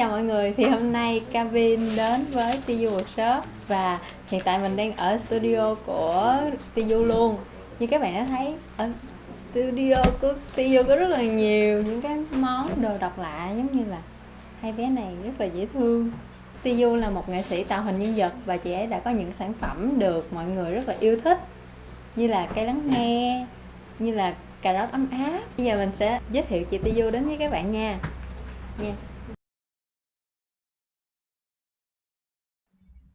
Xin chào mọi người, thì hôm nay Kavin đến với Tiyu Workshop và hiện tại mình đang ở studio của Tiyu luôn. Như các bạn đã thấy, ở studio của Tiyu có rất là nhiều những cái món đồ độc lạ, giống như là hai bé này rất là dễ thương. Tiyu là một nghệ sĩ tạo hình nhân vật và chị ấy đã có những sản phẩm được mọi người rất là yêu thích, như là cây lắng nghe, như là cà rốt ấm áp. Bây giờ mình sẽ giới thiệu chị Tiyu đến với các bạn nha.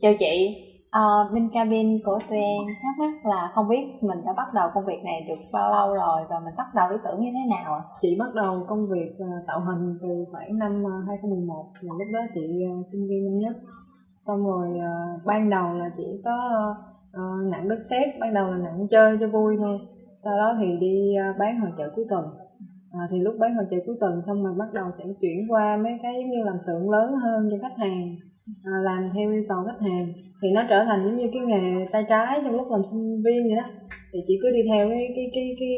Chào chị, bên cabin của tụi em thắc mắc là không biết mình đã bắt đầu công việc này được bao lâu rồi và mình bắt đầu ý tưởng như thế nào ạ? Chị bắt đầu công việc tạo hình từ khoảng năm 2011, là lúc đó chị sinh viên năm nhất. Xong rồi ban đầu là chỉ có nặng đất sét, ban đầu là nặng chơi cho vui thôi. Sau đó thì đi bán hội chợ cuối tuần. Thì lúc bán hội chợ cuối tuần xong rồi bắt đầu sẽ chuyển qua mấy cái giống như làm tượng lớn hơn cho khách hàng, làm theo yêu cầu khách hàng. Thì nó trở thành giống như cái nghề tay trái trong lúc làm sinh viên vậy đó. Thì chị cứ đi theo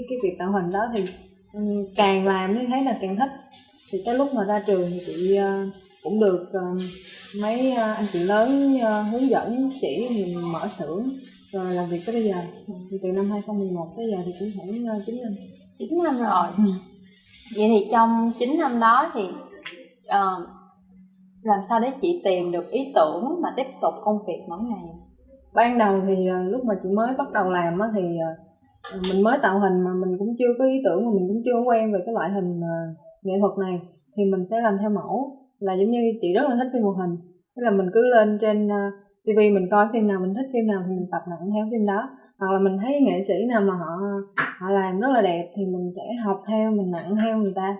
cái việc tạo hình đó, thì càng làm như thế là càng thích. Thì tới lúc mà ra trường thì chị cũng được mấy anh chị lớn hướng dẫn chỉ thì mở xưởng rồi làm việc tới bây giờ. Thì từ năm 2011 tới giờ thì cũng khoảng 9 năm. 9 năm rồi. Vậy thì trong 9 năm đó thì làm sao để chị tìm được ý tưởng mà tiếp tục công việc mỗi ngày? Ban đầu thì lúc mà chị mới bắt đầu làm á, thì mình mới tạo hình mà mình cũng chưa có ý tưởng, mà mình cũng chưa quen về cái loại hình nghệ thuật này, thì mình sẽ làm theo mẫu. Là giống như chị rất là thích phim hoạt hình, tức là mình cứ lên trên TV mình coi phim nào mình thích phim nào thì mình tập nặng theo phim đó, hoặc là mình thấy nghệ sĩ nào mà họ làm rất là đẹp thì mình sẽ học theo, mình nặng theo người ta.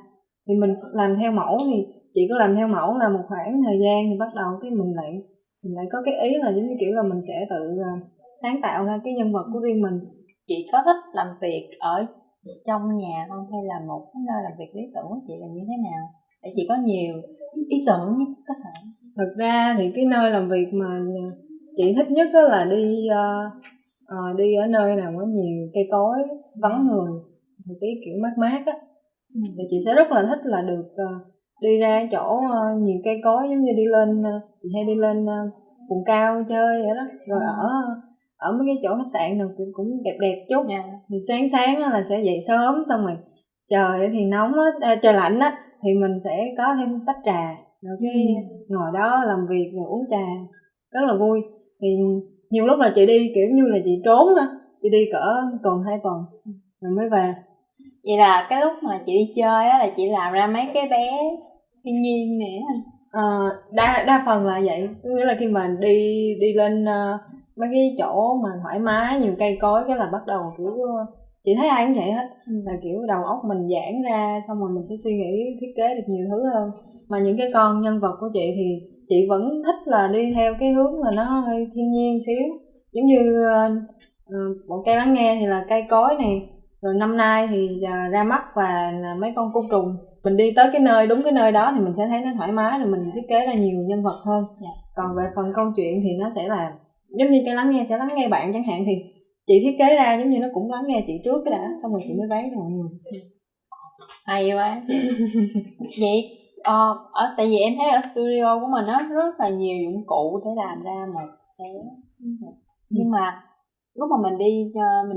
Thì mình làm theo mẫu, thì chị cứ làm theo mẫu là một khoảng thời gian thì bắt đầu cái mình lại có cái ý là giống như kiểu là mình sẽ tự sáng tạo ra cái nhân vật của riêng mình. Chị có thích làm việc ở trong nhà không, hay là một cái nơi làm việc lý tưởng của chị là như thế nào để chị có nhiều ý tưởng nhất có thể? Thật ra thì cái nơi làm việc mà chị thích nhất đó là đi ở nơi nào có nhiều cây cối, vắng người, thời tiết kiểu mát mát á. Thì chị sẽ rất là thích là được đi ra chỗ nhiều cây cối, giống như đi lên chị hay đi lên vùng cao chơi vậy đó, rồi ở mấy cái chỗ khách sạn nào cũng đẹp đẹp chút. Thì sáng sáng là sẽ dậy sớm, xong rồi trời thì nóng á, trời lạnh á, thì mình sẽ có thêm tách trà, rồi cái ngồi đó làm việc rồi uống trà rất là vui. Thì nhiều lúc là chị đi kiểu như là chị trốn á, chị đi cỡ tuần 2 tuần rồi mới về. Vậy là cái lúc mà chị đi chơi á là chị làm ra mấy cái bé thiên nhiên nè đa phần là vậy. Nghĩa là khi mà đi lên mấy cái chỗ mà thoải mái nhiều cây cối, cái là bắt đầu kiểu chị thấy ai cũng vậy hết, là kiểu đầu óc mình giãn ra, xong rồi mình sẽ suy nghĩ thiết kế được nhiều thứ hơn. Mà những cái con nhân vật của chị thì chị vẫn thích là đi theo cái hướng mà nó hơi thiên nhiên xíu, giống như bọn cây lắng nghe thì là cây cối này, rồi năm nay thì ra mắt và mấy con côn trùng. Mình đi tới cái nơi, đúng cái nơi đó thì mình sẽ thấy nó thoải mái, rồi mình thiết kế ra nhiều nhân vật hơn. Còn về phần câu chuyện thì nó sẽ là giống như cây lắng nghe sẽ lắng nghe bạn chẳng hạn, thì chị thiết kế ra giống như nó cũng lắng nghe chị trước cái đã, xong rồi chị mới bán cho mọi người. Hay quá. Vậy ở tại vì em thấy ở studio của mình nó rất là nhiều dụng cụ để làm ra một cái nhưng mà lúc mà mình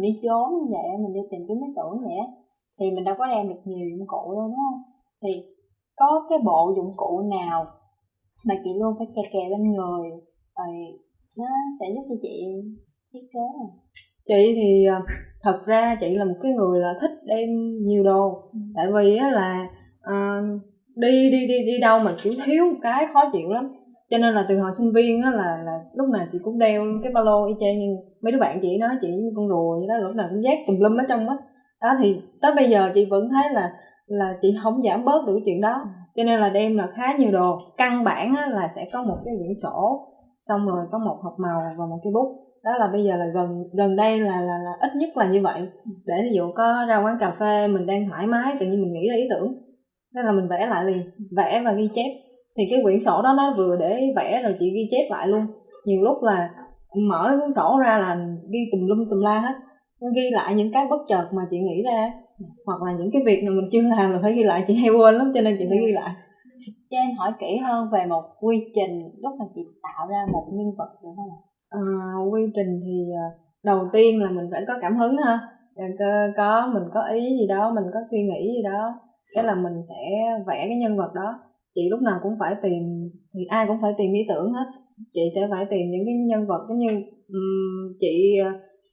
đi trốn như vậy, mình đi tìm kiếm ý tưởng vậy thì mình đâu có đem được nhiều dụng cụ đâu, đúng không? Thì có cái bộ dụng cụ nào mà chị luôn phải kè bên người rồi nó sẽ giúp cho chị thiết kế không? Chị thì thật ra chị là một cái người là thích đem nhiều đồ. Tại vì á là đi đâu mà kiểu thiếu một cái khó chịu lắm, cho nên là từ hồi sinh viên á là lúc nào chị cũng đeo cái ba lô y chang như mấy đứa bạn chị nói chị như con rùa vậy đó, lúc nào cũng vác tùm lum ở trong đó. Thì tới bây giờ chị vẫn thấy là chị không giảm bớt được cái chuyện đó, cho nên là đem là khá nhiều đồ. Căn bản á là sẽ có một cái quyển sổ, xong rồi có một hộp màu và một cái bút. Đó là bây giờ là gần đây là ít nhất là như vậy. Để ví dụ có ra quán cà phê mình đang thoải mái, tự nhiên mình nghĩ ra ý tưởng, nên là mình vẽ lại liền, vẽ và ghi chép. Thì cái quyển sổ đó nó vừa để vẽ rồi chị ghi chép lại luôn. Nhiều lúc là mở cuốn sổ ra là ghi tùm lum tùm la hết, ghi lại những cái bất chợt mà chị nghĩ ra, hoặc là những cái việc mà mình chưa làm là phải ghi lại. Chị hay quên lắm cho nên chị phải ghi lại. Cho em hỏi kỹ hơn về một quy trình lúc mà chị tạo ra một nhân vật được không ạ? Quy trình thì đầu tiên là mình phải có cảm hứng ha. Mình có ý gì đó, mình có suy nghĩ gì đó, cái là mình sẽ vẽ cái nhân vật đó. Chị lúc nào cũng phải tìm, thì ai cũng phải tìm ý tưởng hết. Chị sẽ phải tìm những cái nhân vật giống như chị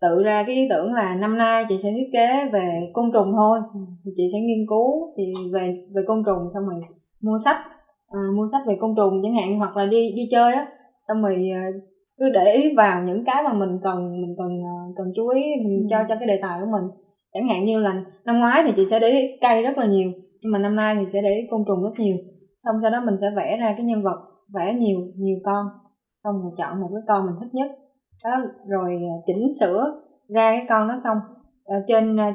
tự ra cái ý tưởng là năm nay chị sẽ thiết kế về côn trùng thôi, thì chị sẽ nghiên cứu chị về côn trùng, xong rồi mua sách về côn trùng chẳng hạn, hoặc là đi chơi á, xong rồi cứ để ý vào những cái mà mình cần chú ý cho cái đề tài của mình. Chẳng hạn như là năm ngoái thì chị sẽ để ý cây rất là nhiều, nhưng mà năm nay thì sẽ để ý côn trùng rất nhiều. Xong sau đó mình sẽ vẽ ra cái nhân vật, vẽ nhiều con, xong rồi chọn một cái con mình thích nhất đó, rồi chỉnh sửa ra cái con đó, xong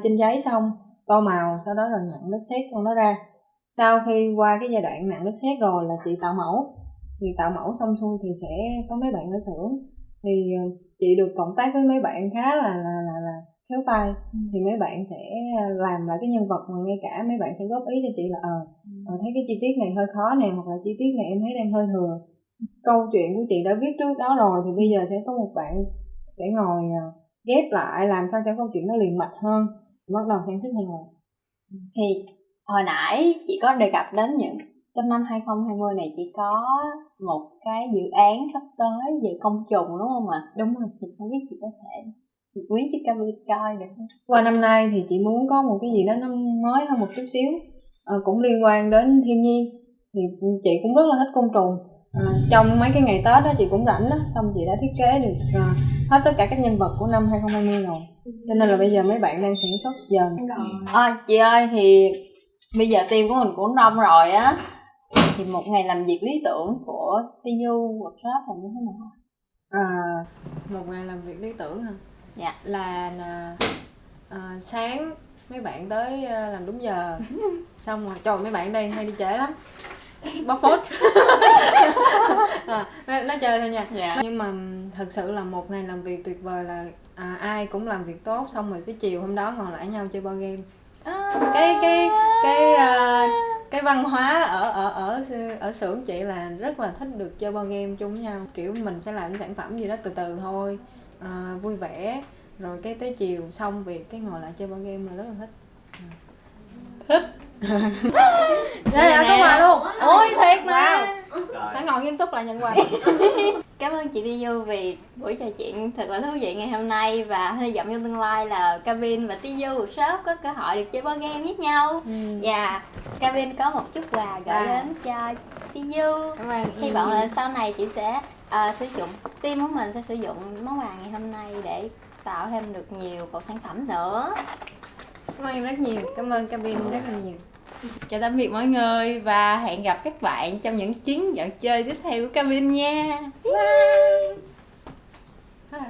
trên giấy, xong tô màu, sau đó rồi nặn đất sét con nó ra. Sau khi qua cái giai đoạn nặn đất sét rồi là chị tạo mẫu. Thì tạo mẫu xong xuôi thì sẽ có mấy bạn ở xưởng, thì chị được cộng tác với mấy bạn khá là khéo tay. Thì mấy bạn sẽ làm lại cái nhân vật, mà ngay cả mấy bạn sẽ góp ý cho chị là thấy cái chi tiết này hơi khó nè, hoặc là chi tiết này em thấy đang hơi thừa. Câu chuyện của chị đã viết trước đó rồi, thì bây giờ sẽ có một bạn sẽ ngồi ghép lại làm sao cho câu chuyện nó liền mạch hơn, bắt đầu sản xuất nhân vật. Thì hồi nãy chị có đề cập đến trong năm 2020 này chị có một cái dự án sắp tới về côn trùng đúng không ạ? Đúng rồi. Thì không biết chị có thể quý cho Cabin coi được không? Qua năm nay thì chị muốn có một cái gì đó nó mới hơn một chút xíu, cũng liên quan đến thiên nhiên. Thì chị cũng rất là thích côn trùng. Trong mấy cái ngày Tết đó chị cũng rảnh đó, xong chị đã thiết kế được hết tất cả các nhân vật của năm 2020 rồi. Cho nên là bây giờ mấy bạn đang sản xuất dần. Chị ơi, thì bây giờ team của mình cũng đông rồi á, thì một ngày làm việc lý tưởng của TU Workshop là như thế nào? Một ngày làm việc lý tưởng hả? Dạ. Là sáng mấy bạn tới làm đúng giờ, xong rồi trời, mấy bạn đây hay đi trễ lắm, bóc phốt. Nói chơi thôi nha. Dạ. Nhưng mà thật sự là một ngày làm việc tuyệt vời là ai cũng làm việc tốt, xong rồi tới chiều hôm đó ngồi lại nhau chơi board game. Cái văn hóa ở xưởng chị là rất là thích được chơi board game chung với nhau, kiểu mình sẽ làm sản phẩm gì đó từ từ thôi, vui vẻ, rồi cái tới chiều xong việc cái ngồi lại chơi board game là rất là thích. Dạ, có quà luôn. Ôi thiệt mà. Phải ngồi nghiêm túc lại nhận quà. Cảm ơn chị Tiyu vì buổi trò chuyện thật là thú vị ngày hôm nay, và hy vọng trong tương lai là Cabin và Tiyu Workshop có cơ hội được chơi board game với nhau. Và Cabin có một chút quà gửi đến cho Tiyu. Hy vọng là sau này chị sẽ sử dụng, team của mình sẽ sử dụng món quà ngày hôm nay để tạo thêm được nhiều cột sản phẩm nữa. Cảm ơn em rất nhiều, cảm ơn Cabin rất là nhiều. Chào tạm biệt mọi người và hẹn gặp các bạn trong những chuyến dạo chơi tiếp theo của Cabin nha. Bye.